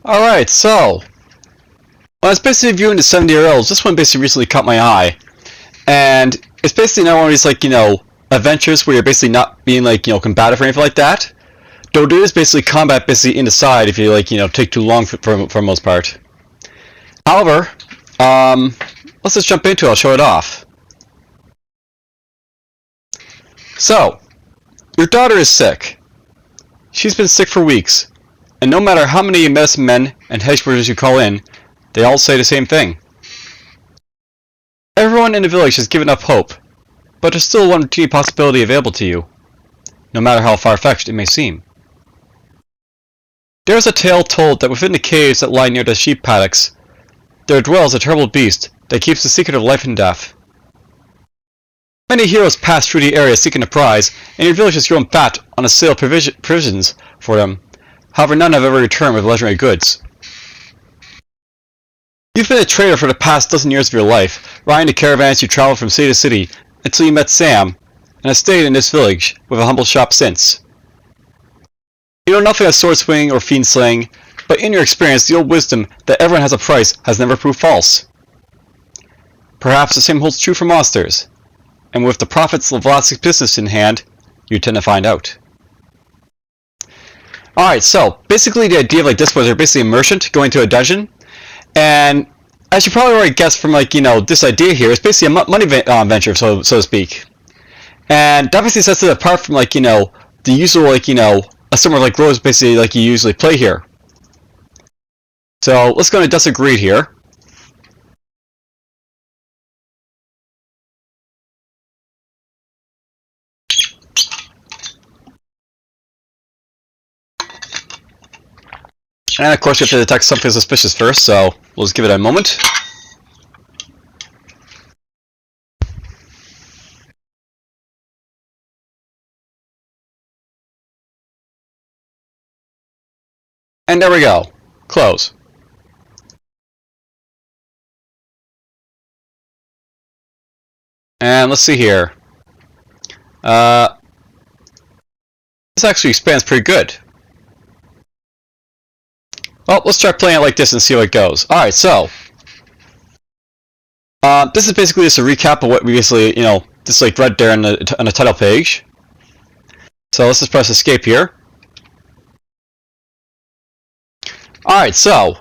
Alright, so when I was basically viewing the 70-year-olds, this one basically recently caught my eye. And it's basically not one of these, like, adventures where you're basically not being, like, combative or anything like that. Though there is basically combat basically in the side if you, like, take too long for the most part. However, let's just jump into it. I'll show it off. So, your daughter is sick. She's been sick for weeks. And no matter how many medicine men and hedge brokers you call in, they all say the same thing. Everyone in the village has given up hope, but there's still one teeny possibility available to you, no matter how far-fetched it may seem. There is a tale told that within the caves that lie near the sheep paddocks, there dwells a terrible beast that keeps the secret of life and death. Many heroes pass through the area seeking a prize, and your village has grown fat on a sale of provisions for them. However, none have ever returned with legendary goods. You've been a trader for the past dozen years of your life, riding the caravans you traveled from city to city, until you met Sam, and have stayed in this village, with a humble shop since. You know nothing of sword swinging or fiend slaying, but in your experience the old wisdom that everyone has a price has never proved false. Perhaps the same holds true for monsters, and with the profits of Velasquez's business in hand, you tend to find out. Alright, so basically the idea of like this was they're basically a merchant going to a dungeon, and as you probably already guessed from like this idea here, it's basically a money venture, so to speak. And that basically sets it apart from like the usual like a summer like roles basically like you usually play here. So let's go into Desert Greed here. And of course you have to detect something suspicious first, so we'll just give it a moment. And there we go. Close. And let's see here. This actually expands pretty good. Well, let's try playing it like this and see how it goes. Alright, so this is basically just a recap of what we basically, just like read there on the title page. So let's just press escape here. Alright, so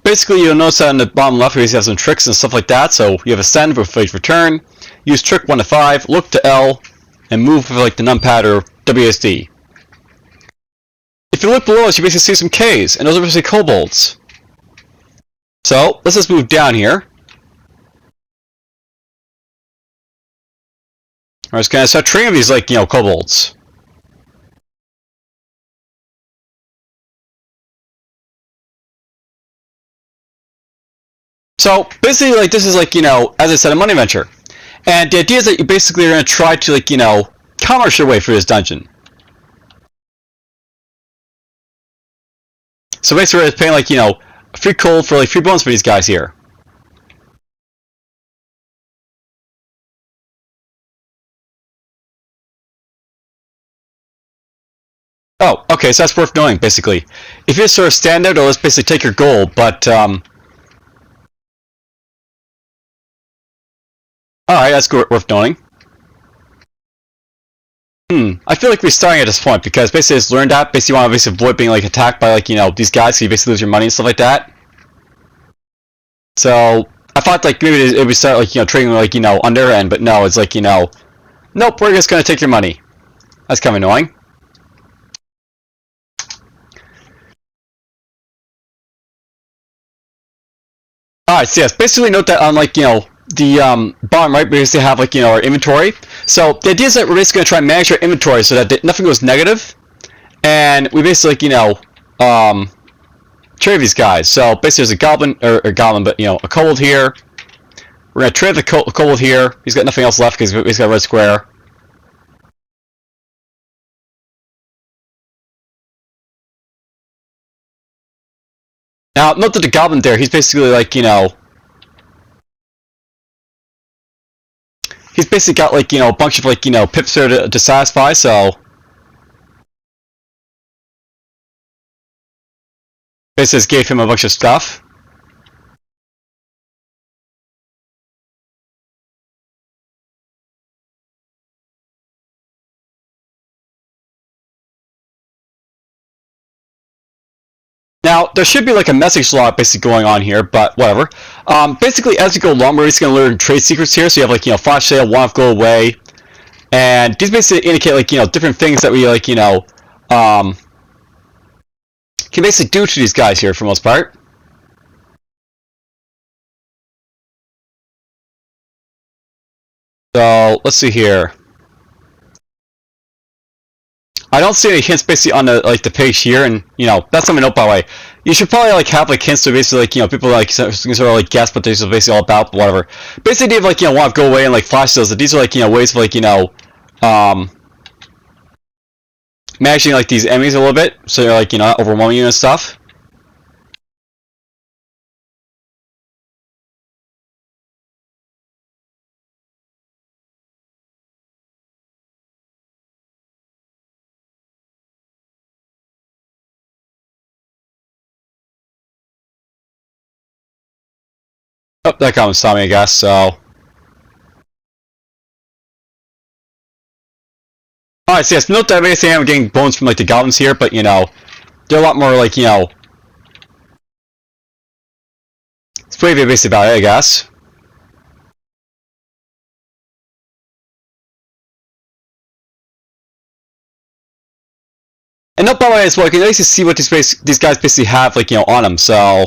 basically you'll notice that on the bottom left we have some tricks and stuff like that. So you have ascend with return, use trick 1 to 5, look to L, and move with like the numpad or WSD. If you look below us, you basically see some Ks, and those are basically kobolds. So let's just move down here. We're just gonna start training these like kobolds. So basically, like this is like as I said, a money venture, and the idea is that you basically are gonna try to like commerce your way through this dungeon. So basically, we're paying like free gold for like free bones for these guys here. Oh, okay, so that's worth knowing, basically. If you sort of stand out, it'll just basically take your gold, but alright, that's worth knowing. I feel like we're starting at this point because basically it's learned that basically you want to basically avoid being like attacked by like these guys, so you basically lose your money and stuff like that. So I thought like maybe it would start like trading like under, and but no, it's like nope, we're just gonna take your money. That's kind of annoying. Alright, so yes, basically note that on like the bottom right, we basically have like our inventory. So the idea is that we're basically gonna try and manage our inventory so that nothing goes negative, and we basically trade these guys. So basically, there's a goblin or a goblin, but a kobold here. We're gonna trade the kobold here. He's got nothing else left because he's got a red square. Now, note that the goblin there, he's basically like he's basically got like a bunch of like pips there to satisfy. So Basically just gave him a bunch of stuff. Now, there should be like a message log basically going on here, but whatever. Basically, as you go along, we're just going to learn trade secrets here. So you have like, flash sale, one off, go away. And these basically indicate like, different things that we like, can basically do to these guys here for the most part. So, let's see here. I don't see any hints basically on the page here, and that's something to note by the way. You should probably like have like hints to basically like people like sort of like guess what these are basically all about, but whatever. Basically, they have like want to go away and like flash sales. These are like ways of like managing like these enemies a little bit, so they're like not overwhelming you and stuff. Oh, that guy was Tommy, I guess, so. Alright, so yes, note that basically I'm getting bones from like the goblins here, but they're a lot more like, it's pretty basically about it, I guess. And note by the way as well, you can actually see what these guys basically have like, on them, so.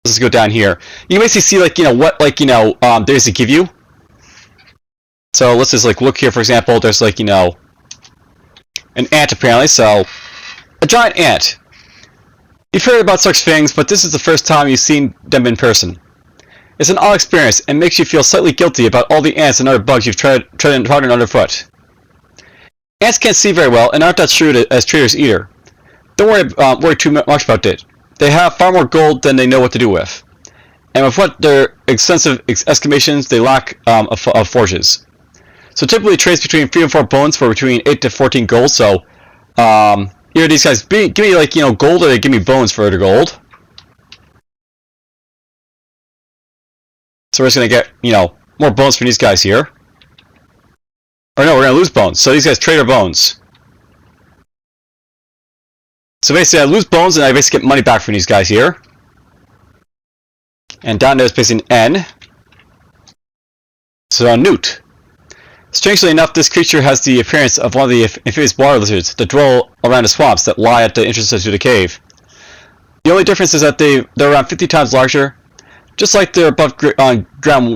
Let's go down here. You can basically see like what like they basically give you. So let's just like look here. For example, there's like an ant apparently. So a giant ant. You've heard about such things, but this is the first time you've seen them in person. It's an odd experience and makes you feel slightly guilty about all the ants and other bugs you've trodden underfoot. Ants can't see very well and aren't that shrewd as traders either. Don't worry too much about it. They have far more gold than they know what to do with. And with what their extensive excavations, they lack of forges. So typically trades between 3 and 4 bones for between 8 to 14 gold. So either these guys give me like gold, or they give me bones for the gold. So we're just gonna get more bones from these guys here. Or no, we're gonna lose bones. So these guys trade our bones. So basically, I lose bones and I basically get money back from these guys here. And down there is basically an N. So a newt. Strangely enough, this creature has the appearance of one of the amphibious water lizards that dwell around the swamps that lie at the entrances to the cave. The only difference is that they're around 50 times larger. Just like their above ground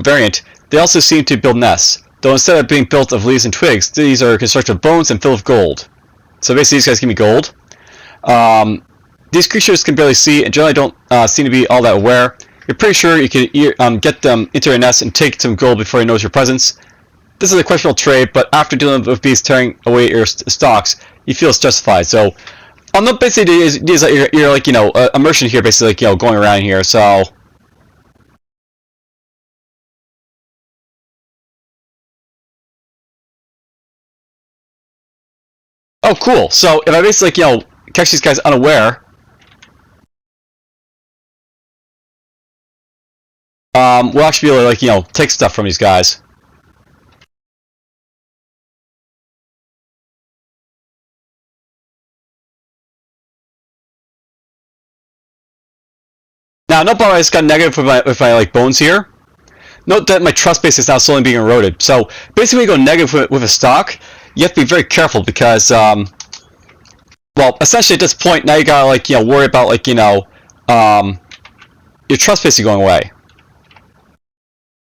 variant, they also seem to build nests. Though instead of being built of leaves and twigs, these are constructed of bones and filled with gold. So basically, these guys give me gold. These creatures can barely see and generally don't seem to be all that aware. You're pretty sure you can get them into your nest and take some gold before you notice your presence. This is a questionable trade, but after dealing with bees tearing away your stocks, you feel it's justified. So, not basically is that you're like a merchant here, basically like going around here. So. Oh, cool. So if I basically catch these guys unaware, we'll actually be able to like take stuff from these guys. Now, note by the way, it's got negative with my like bones here. Note that my trust base is now slowly being eroded. So basically, when you go negative with a stock, you have to be very careful because, well, essentially at this point now you gotta like worry about like your trust basically going away.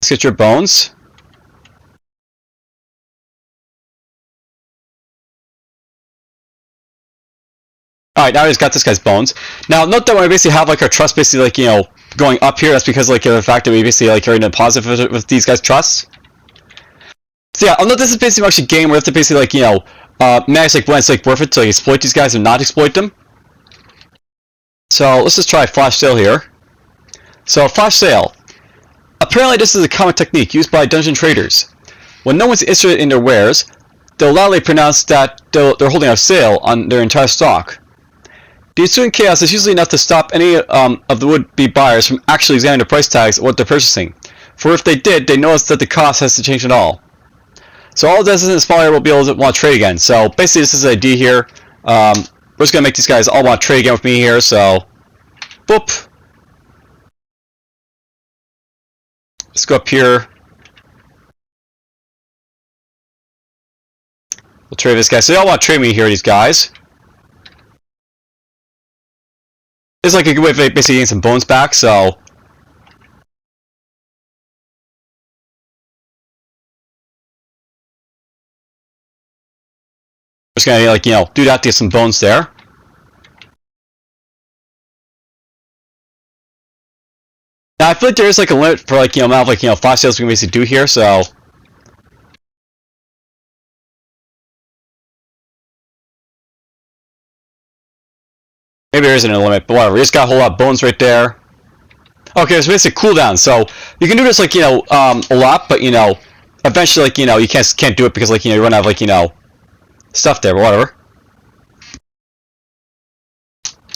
Let's get your bones. Alright, now he's got this guy's bones. Now, note that when we basically have like our trust basically like going up here, that's because like of the fact that we basically like are in a positive with these guys' trusts. So yeah, I'll note this is basically actually a game where we have to basically like manage like when it's like worth it to like, exploit these guys and not exploit them. So let's just try flash sale here. So flash sale. Apparently this is a common technique used by dungeon traders. When no one's interested in their wares, they'll loudly pronounce that they're holding a sale on their entire stock. The ensuing chaos is usually enough to stop any of the would-be buyers from actually examining the price tags of what they're purchasing. For if they did, they notice that the cost has to change at all. So all it does is a small area will be able to want to trade again. So basically this is the idea here. We're just going to make these guys all want to trade again with me here, so boop. Let's go up here. We'll trade this guy. So they all want to trade me here, these guys. It's like a good way of basically getting some bones back, so just gonna like do that to get some bones there. Now I feel like there is like a limit for like amount of like 5 sales we can basically do here, so maybe there isn't a limit, but whatever. We just got a whole lot of bones right there. Okay, so basically cooldown. So you can do this like a lot, but eventually like you can't do it because like you run out of like stuff there, but whatever.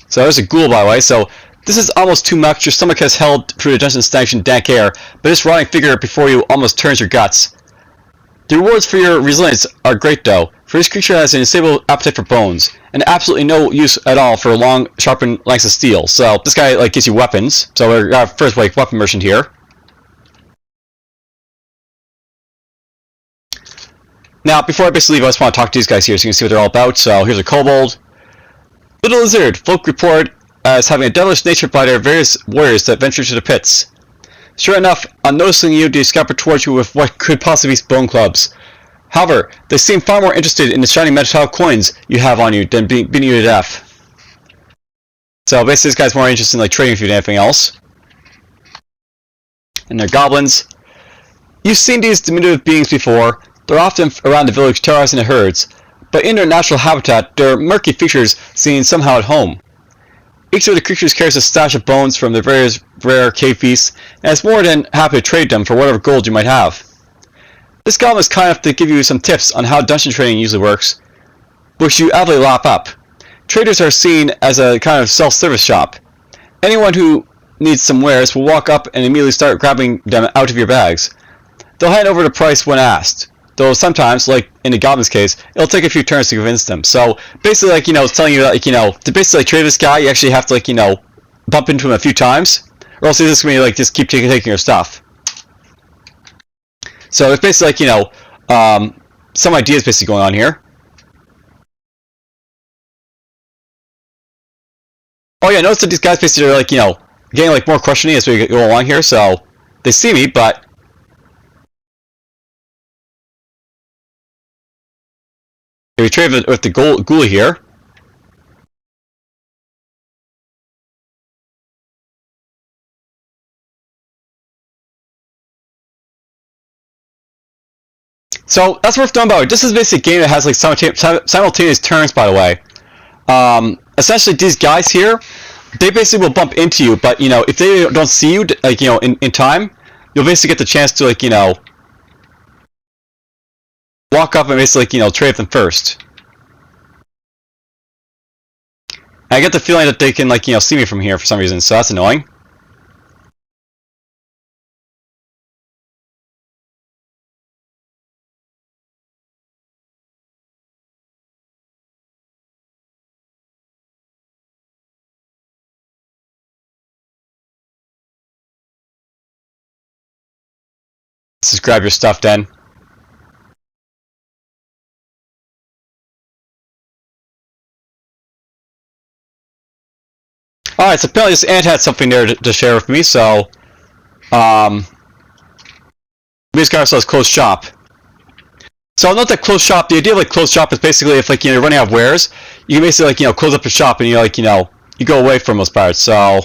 So there's a ghoul, by the way. So this is almost too much. Your stomach has held through the dungeon stagnation dank air, but this rotting figure before you almost turns your guts. The rewards for your resilience are great though, for this creature has an insatiable appetite for bones, and absolutely no use at all for long, sharpened lengths of steel. So this guy like gives you weapons. So we're our first like weapon merchant here. Now, before I basically leave, I just want to talk to these guys here so you can see what they're all about. So here's a kobold. Little lizard, folk report as having a devilish nature by their various warriors that venture to the pits. Sure enough, on noticing you, they scamper towards you with what could possibly be bone clubs. However, they seem far more interested in the shiny metallic coins you have on you than beating you to death. So basically this guy's more interested in like trading with you than anything else. And they're goblins. You've seen these diminutive beings before. They're often around the village terrorizing the herds, but in their natural habitat, their murky features seem somehow at home. Each of the creatures carries a stash of bones from their various rare cave feasts, and is more than happy to trade them for whatever gold you might have. This goblin is kind enough to give you some tips on how dungeon trading usually works, which you avidly lap up. Traders are seen as a kind of self-service shop. Anyone who needs some wares will walk up and immediately start grabbing them out of your bags. They'll hand over the price when asked, though sometimes, like in the goblin's case, it'll take a few turns to convince them. So basically, like it's telling you that to basically trade this guy, you actually have to like bump into him a few times, or else he's just gonna like just keep taking your stuff. So it's basically like some ideas basically going on here. Oh yeah, notice that these guys basically are like getting like more questioning as we go along here. So they see me, but we trade with the ghoul here. So that's worth knowing about. This is basically a game that has like simultaneous turns, by the way. Essentially, these guys here, they basically will bump into you, but if they don't see you, like in time, you'll basically get the chance to like walk up and basically trade with them first. And I get the feeling that they can like see me from here for some reason, so that's annoying. Let's just grab your stuff then. Alright, so apparently this ant had something there to share with me, so we just got ourselves closed shop. So I'll note that closed shop, the idea of like closed shop is basically if like you're running out of wares, you can basically like close up your shop and you like you go away for most parts. So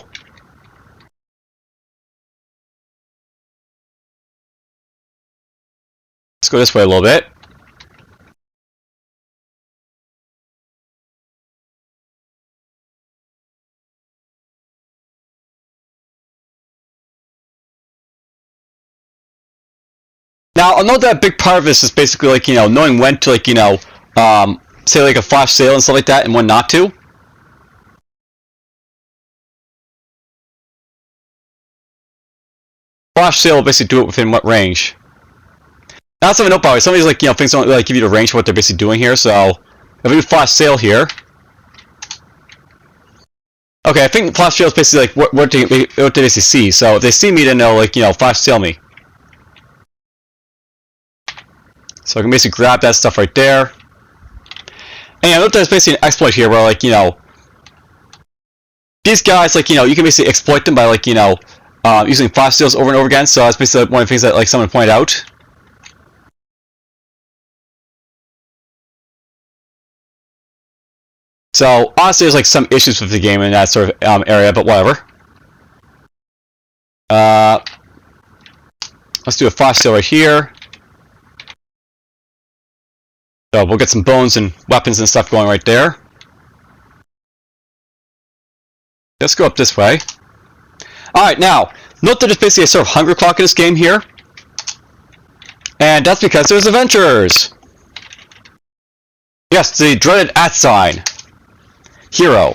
let's go this way a little bit. Now, I'll note that a big part of this is basically like knowing when to like say like a flash sale and stuff like that, and when not to. flash sale will basically do it within what range. Now that's something to note, by the way. Some of these, like, things don't really give you the range for what they're basically doing here, so if we do flash sale here. Okay, I think flash sale is basically like what they basically see. So if they see me, then they'll, like, flash sale me. So I can basically grab that stuff right there. And look, there's basically an exploit here where, like, these guys, like, you can basically exploit them by, like, using flash sales over and over again. So that's basically one of the things that, like, someone pointed out. So honestly, there's, like, some issues with the game in that sort of area, but whatever. Let's do a flash sale right here. So we'll get some bones and weapons and stuff going right there. Let's go up this way. Alright, now, note that there's basically a sort of hunger clock in this game here. And that's because there's adventurers! Yes, the dreaded @ sign. Hero.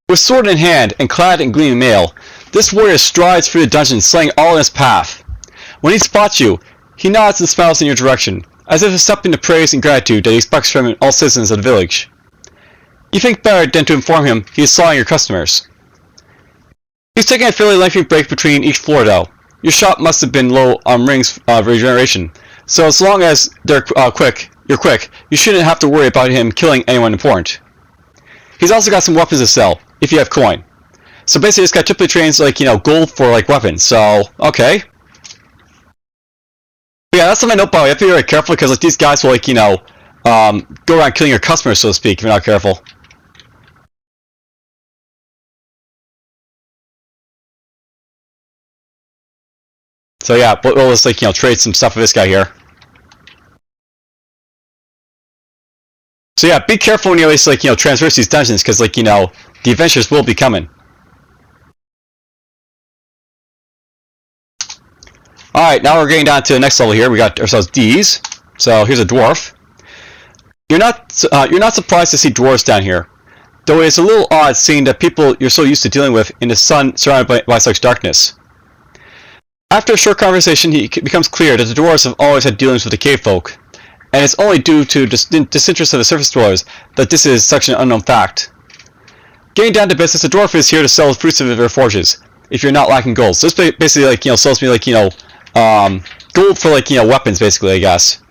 With sword in hand and clad in gleaming mail, this warrior strides through the dungeon, slaying all in his path. When he spots you, he nods and smiles in your direction, as if accepting the praise and gratitude that he expects from all citizens of the village. You think better than to inform him he is slaughtering your customers. He's taking a fairly lengthy break between each floor, though. Your shop must have been low on rings of regeneration, so as long as you're quick, you shouldn't have to worry about him killing anyone important. He's also got some weapons to sell, if you have coin. So basically this guy typically trains, like, gold for, like, weapons, so, okay. But yeah, that's something I know about. You have to be very careful, because, like, these guys will, like, go around killing your customers, so to speak, if you're not careful. So yeah, we'll just, like, trade some stuff with this guy here. So yeah, be careful when you always, like, traverse these dungeons, because, like, the adventures will be coming. Alright, now we're getting down to the next level here. We got ourselves these. So here's a dwarf. You're not surprised to see dwarves down here, though it's a little odd seeing the people you're so used to dealing with in the sun surrounded by such darkness. After a short conversation, it becomes clear that the dwarves have always had dealings with the cave folk, and it's only due to the disinterest of the surface dwellers that this is such an unknown fact. Getting down to business, the dwarf is here to sell the fruits of their forges, if you're not lacking gold. So this basically, like, sells me, like, gold for, like, weapons, basically, I guess.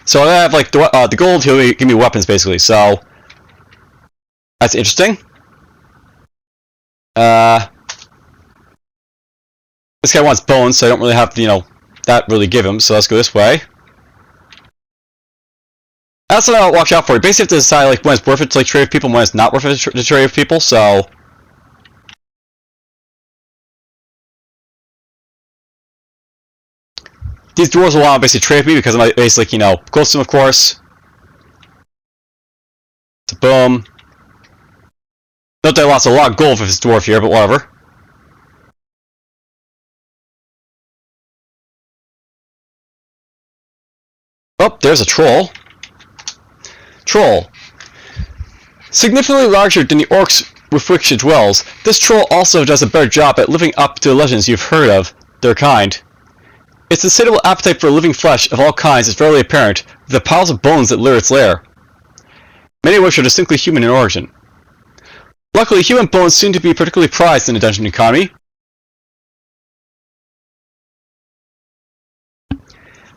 So I have, like, the gold, he'll give me weapons, basically, so that's interesting. This guy wants bones, so I don't really have to, that really give him, so let's go this way. That's what I'll watch out for. You basically have to decide, like, when it's worth it to, like, trade with people and when it's not worth it to trade with people, so these dwarves will want to basically trade with me because I'm basically, close to them, of course. So boom. Note that I lost a lot of gold for this dwarf here, but whatever. Oh, there's a troll. Troll. Significantly larger than the orcs with which it dwells, this troll also does a better job at living up to the legends you've heard of their kind. Its insatiable appetite for living flesh of all kinds is readily apparent with the piles of bones that litter its lair, many of which are distinctly human in origin. Luckily, human bones seem to be particularly prized in the dungeon economy,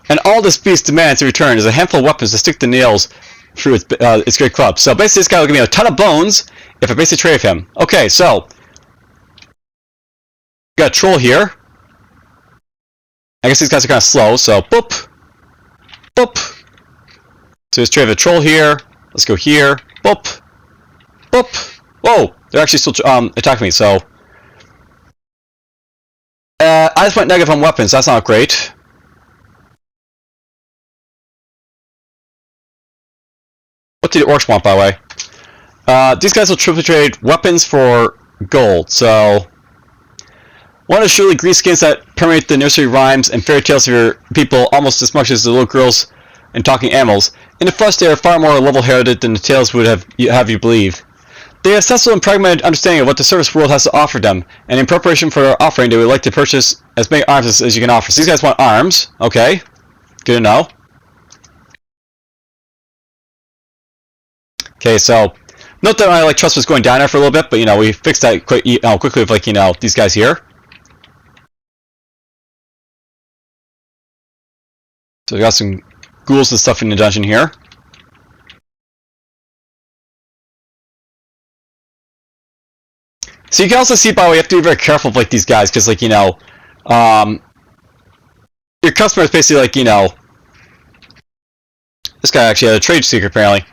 and all this beast demands in return is a handful of weapons to stick the nails through its great club. So basically this guy will give me a ton of bones if I basically trade with him. Okay, so got a troll here. I guess these guys are kind of slow, so boop, boop. So let's trade with a troll here. Let's go here. Boop, boop. Whoa, they're actually still attacking me. So I just went negative on weapons. That's not great. What do the orcs want, by the way? These guys will triple trade weapons for gold, so one of the surely green skins that permeate the nursery rhymes and fairy tales of your people almost as much as the little girls and talking animals. In the flesh, they are far more level-headed than the tales would have you believe. They have a sensible and pragmatic understanding of what the service world has to offer them, and in preparation for their offering, they would like to purchase as many arms as you can offer. So these guys want arms. Okay, good to know. Okay, so note that my trust was going down there for a little bit, but we fixed that quickly with these guys here. So we got some ghouls and stuff in the dungeon here. So you can also see, by the way, you have to be very careful of these guys, because your customer is basically this guy actually had a trade secret apparently.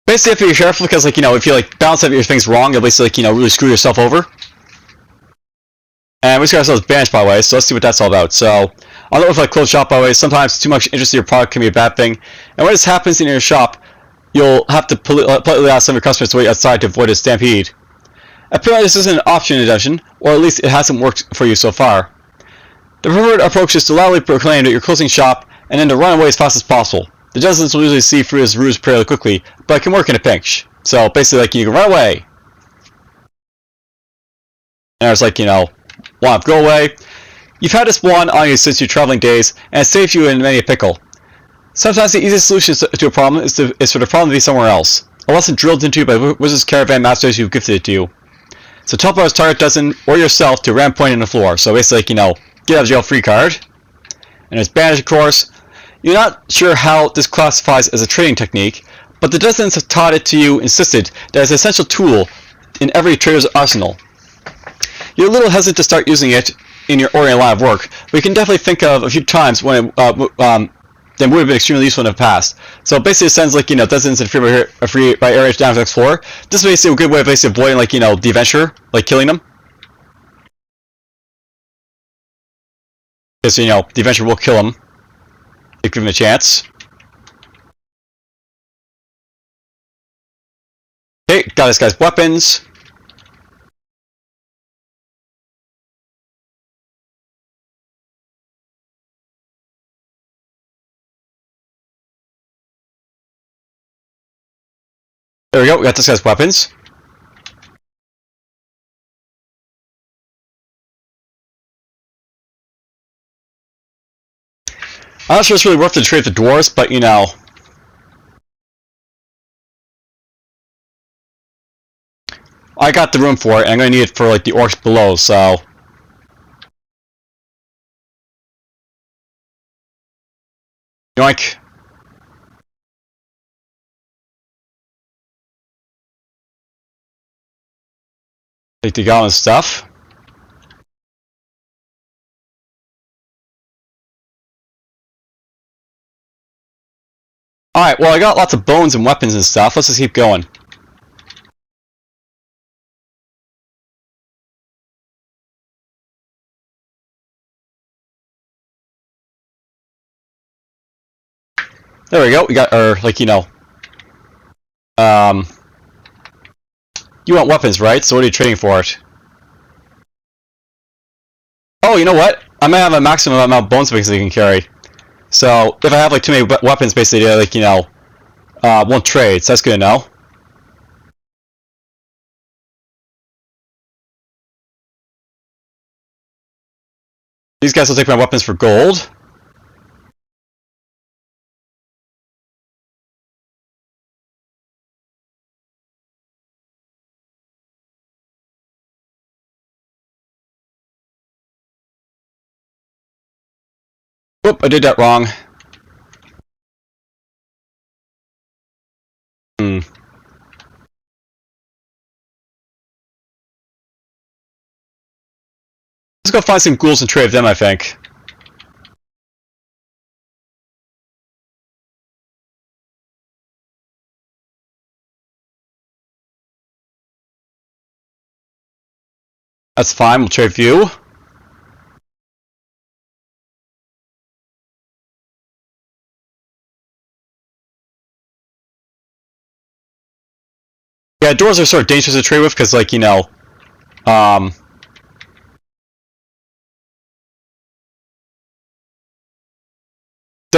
Basically, you have to be careful because if you balance out your things wrong, you'll basically really screw yourself over. And we just got ourselves banished, by the way, so let's see what that's all about. So, on the with closed shop, by the way, sometimes too much interest in your product can be a bad thing. And when this happens in your shop, you'll have to politely ask some of your customers to wait outside to avoid a stampede. Apparently this isn't an option in the dungeon, or at least it hasn't worked for you so far. The preferred approach is to loudly proclaim that you're closing shop, and then to run away as fast as possible. The residents will usually see through this ruse fairly quickly, but it can work in a pinch. So basically, you can run away. And it's go away. You've had this one on you since your traveling days, and it saved you in many a pickle. Sometimes the easiest solution to a problem is for the problem to be somewhere else. A lesson drilled into you by Wizard's Caravan Masters who've gifted it to you. So teleport as target doesn't, or yourself, to a ram point in the floor. So basically, get out of jail free card. And there's bandage, of course. You're not sure how this classifies as a trading technique, but the dozens have taught it to you insisted that it's an essential tool in every trader's arsenal. You're a little hesitant to start using it in your ordinary line of work, but you can definitely think of a few times when that would have been extremely useful in the past. So basically it sends dozens of free by areas down to explore. This is basically a good way of avoiding the adventure, killing them. Because the adventure will kill them if you give them a chance. Okay, got this guy's weapons. There we go, we got this guy's weapons. I'm not sure it's really worth the trade with the dwarves, but I got the room for it, and I'm going to need it for the orcs below, so... Yoink. Take the goblin stuff. Alright, well I got lots of bones and weapons and stuff. Let's just keep going. There we go. We got our, you want weapons, right? So what are you trading for it? Oh, you know what? I might have a maximum amount of bones because they can carry. So if I have too many weapons, basically, won't trade. So that's good to know. These guys will take my weapons for gold. Whoop, I did that wrong. Let's go find some ghouls and trade with them, I think. That's fine, we'll trade with you. Yeah, doors are sort of dangerous to trade with because, they'll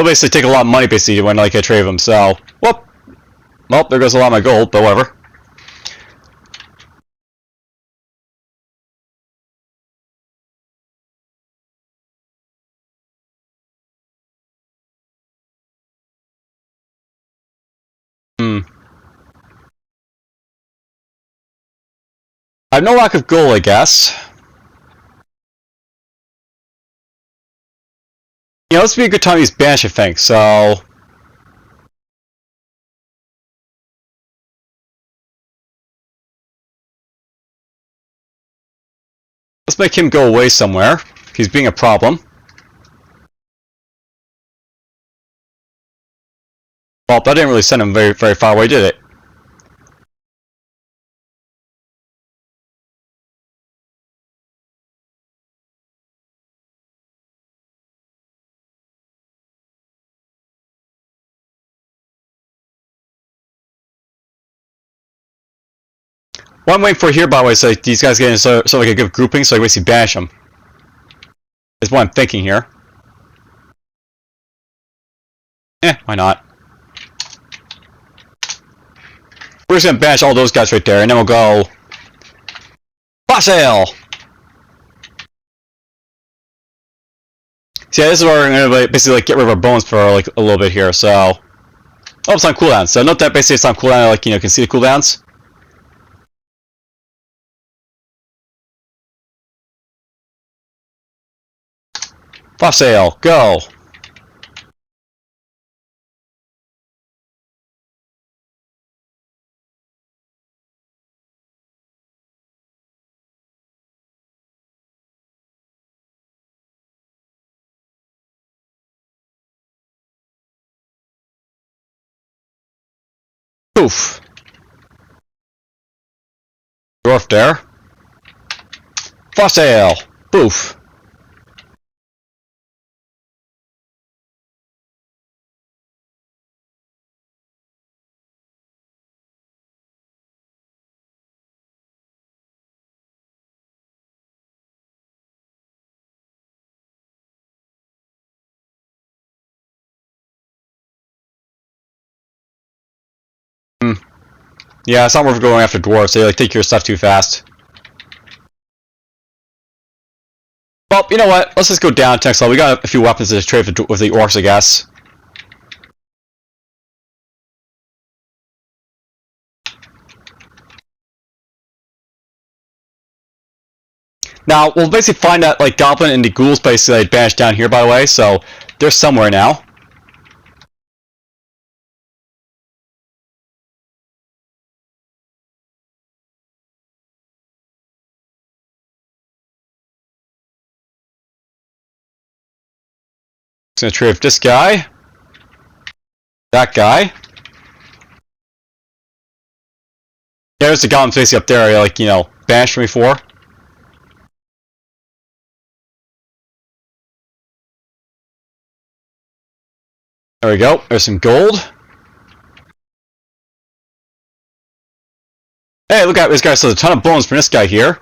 basically take a lot of money basically when I trade them. So, whoop. Well, there goes a lot of my gold, but whatever. Hmm. I have no lack of gold, I guess. You know, this would be a good time to use Banish, I think, so... let's make him go away somewhere. He's being a problem. Well, that didn't really send him very, very far away, did it? What I'm waiting for here, by the way, is like these guys getting so like a good grouping, so I basically banish them. Is what I'm thinking here. Why not? We're just gonna banish all those guys right there, and then we'll go... Fossil! So yeah, this is where we're gonna basically like get rid of our bones for like a little bit here, so... oh, it's on cooldown. So note that basically it's on cooldown, like, you know, you can see the cooldowns. Fossil, go! Poof. Dwarf there. Fossil! Poof. Hmm. Yeah, it's not worth going after dwarves. They like take your stuff too fast. Well, you know what? Let's just go down to next level. We got a few weapons to trade with the orcs, I guess. Now, we'll basically find that like goblin and the ghouls basically like, banished down here, by the way, so they're somewhere now. Just gonna trade with this guy. That guy. Yeah, there's the goblin basically up there, like, you know, banished from before. There we go. There's some gold. Hey, look at this guy. So there's a ton of bones from this guy here.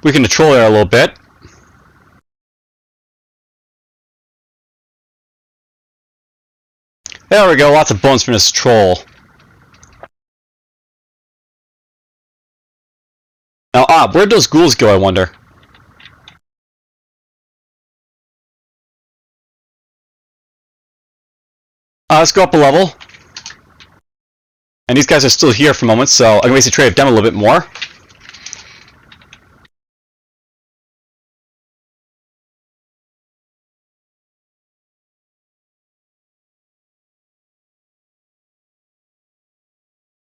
We can control there a little bit. There we go. Lots of bones from this troll. Now, where'd those ghouls go, I wonder? Let's go up a level. And these guys are still here for a moment, so I'm going to trade with them a little bit more.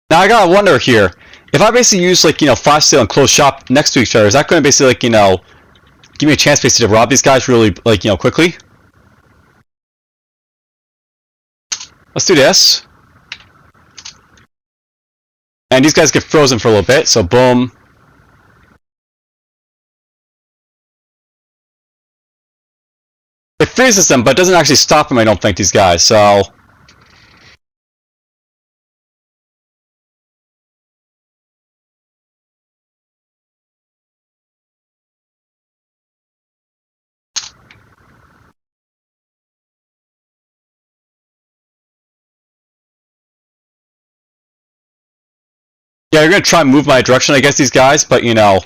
Now I gotta wonder here, if I basically use like, you know, fast-sale and close shop next to each other, is that going to basically like, you know, give me a chance basically to rob these guys really, like, you know, quickly? Let's do this. And these guys get frozen for a little bit, so boom. It freezes them, but it doesn't actually stop them, I don't think, these guys, so... Yeah, you're gonna try and move my direction, I guess, these guys, but, you know...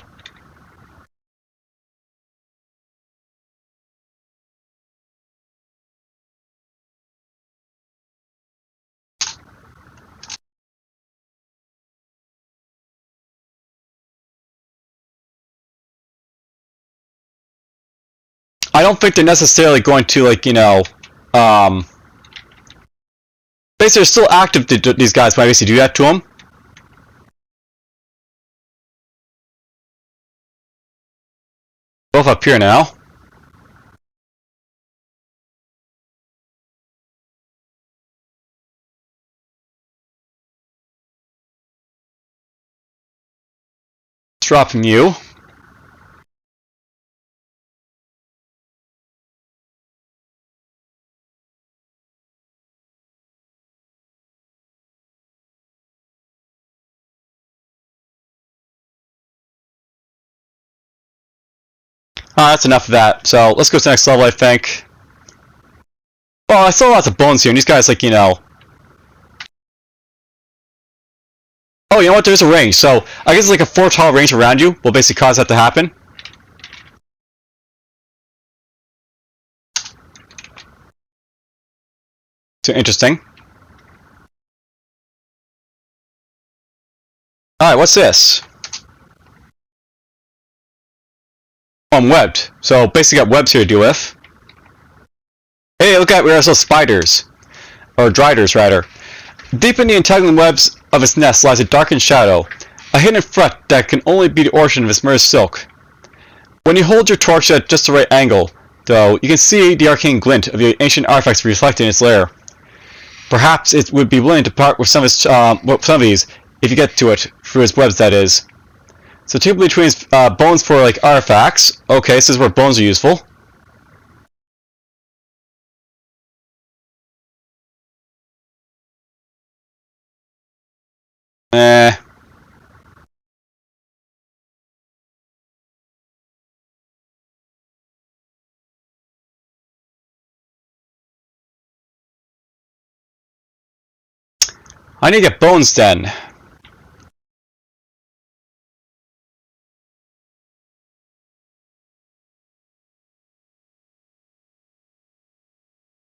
I don't think they're necessarily going to, like, you know... Basically, they're still active, these guys, might basically do that to them. Both up here now. Dropping you. That's enough of that. So, let's go to the next level, I think. Well, I saw lots of bones here, and these guys, like, you know... Oh, you know what? There's a range. So, I guess it's like a 4-tile range around you will basically cause that to happen. So, interesting. Alright, what's this? Oh, I'm webbed. So, basically got webs here to deal with. Hey, look at, we also spiders. Or driders, rather. Deep in the entangling webs of its nest lies a darkened shadow, a hidden threat that can only be the origin of its merged silk. When you hold your torch at just the right angle, though, you can see the arcane glint of the ancient artifacts reflected in its lair. Perhaps it would be willing to part with some of these if you get to it through its webs, that is. So typically between its bones for like artifacts. Okay, so this is where bones are useful. Eh. I need to get bones then.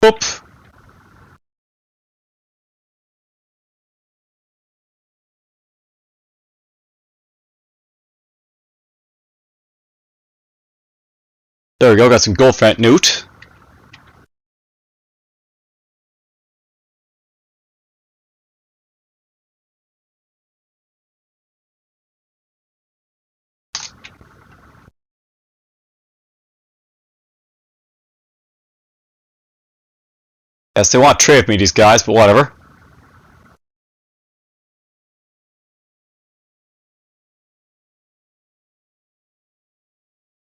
Boop. There we go, got some gold for that newt. Yes, they want to trade with me, these guys, but whatever.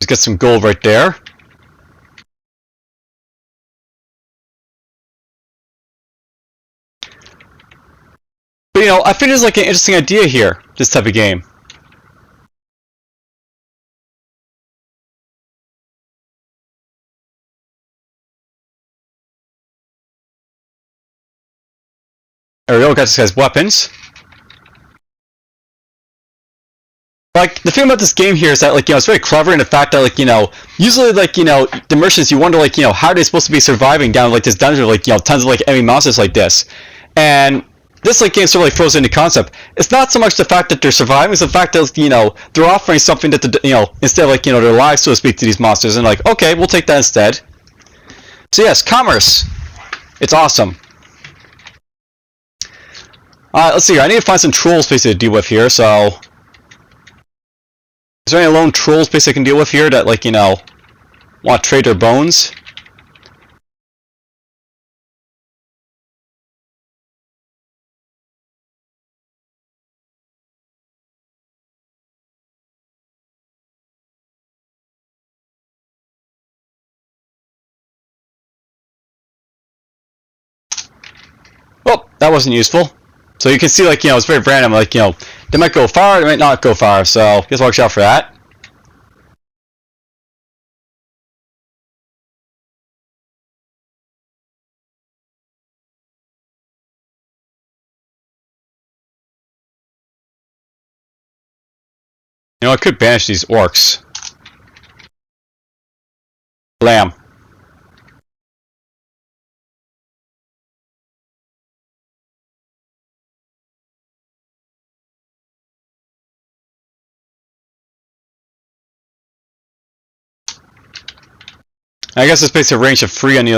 Just get some gold right there. But you know, I think there's like an interesting idea here, this type of game. There we go, got this guy's weapons. Like, the thing about this game here is that, like, you know, it's very clever in the fact that, like, you know, usually, like, you know, the merchants, you wonder, like, you know, how are they supposed to be surviving down, like, this dungeon with, like, you know, tons of, like, enemy monsters like this. And this, like, game sort of, like, throws in the concept. It's not so much the fact that they're surviving, it's the fact that, you know, they're offering something that, you know, instead of, like, you know, their lives, so to speak, to these monsters, and, like, okay, we'll take that instead. So, yes, commerce. It's awesome. Let's see here. I need to find some trolls, basically, to deal with here, so... Is there any lone trolls, basically, I can deal with here that, like, you know, want to trade their bones? Well, that wasn't useful. So you can see, like, it's very random. Like, they might go far, they might not go far. So just watch out for that. I could banish these orcs. Blam. I guess this makes a range of free and you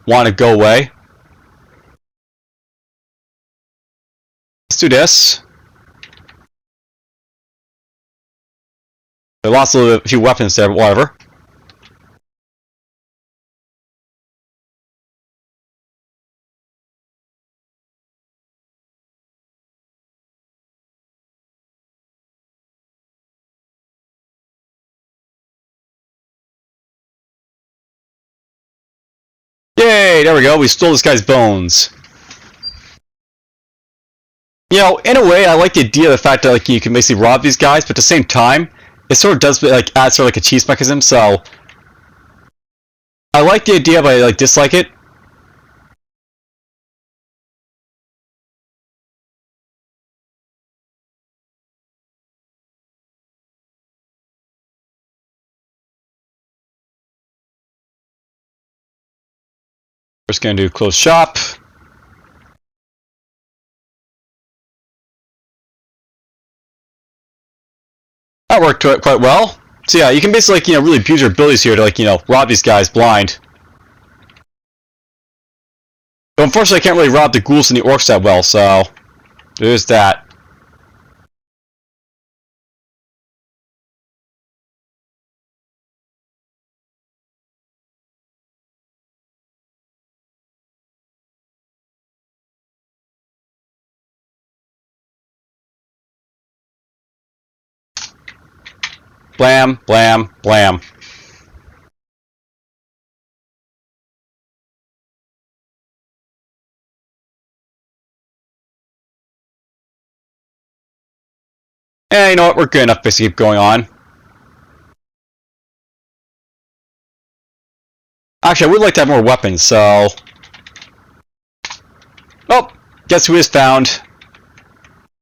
want to go away. Let's do this. I lost a few weapons there, but whatever. Yay, there we go. We stole this guy's bones. In a way, I like the idea of the fact that you can basically rob these guys, but at the same time, it sort of does add sort of a cheese mechanism. So I like the idea, but I dislike it. We're just gonna do close shop. That worked quite well. So yeah, you can basically really abuse your abilities here to rob these guys blind. But unfortunately, I can't really rob the ghouls and the orcs that well, so there's that. Blam, blam, blam. And you know what? We're good enough to keep going on. Actually, I would like to have more weapons, so... Oh! Guess who is found?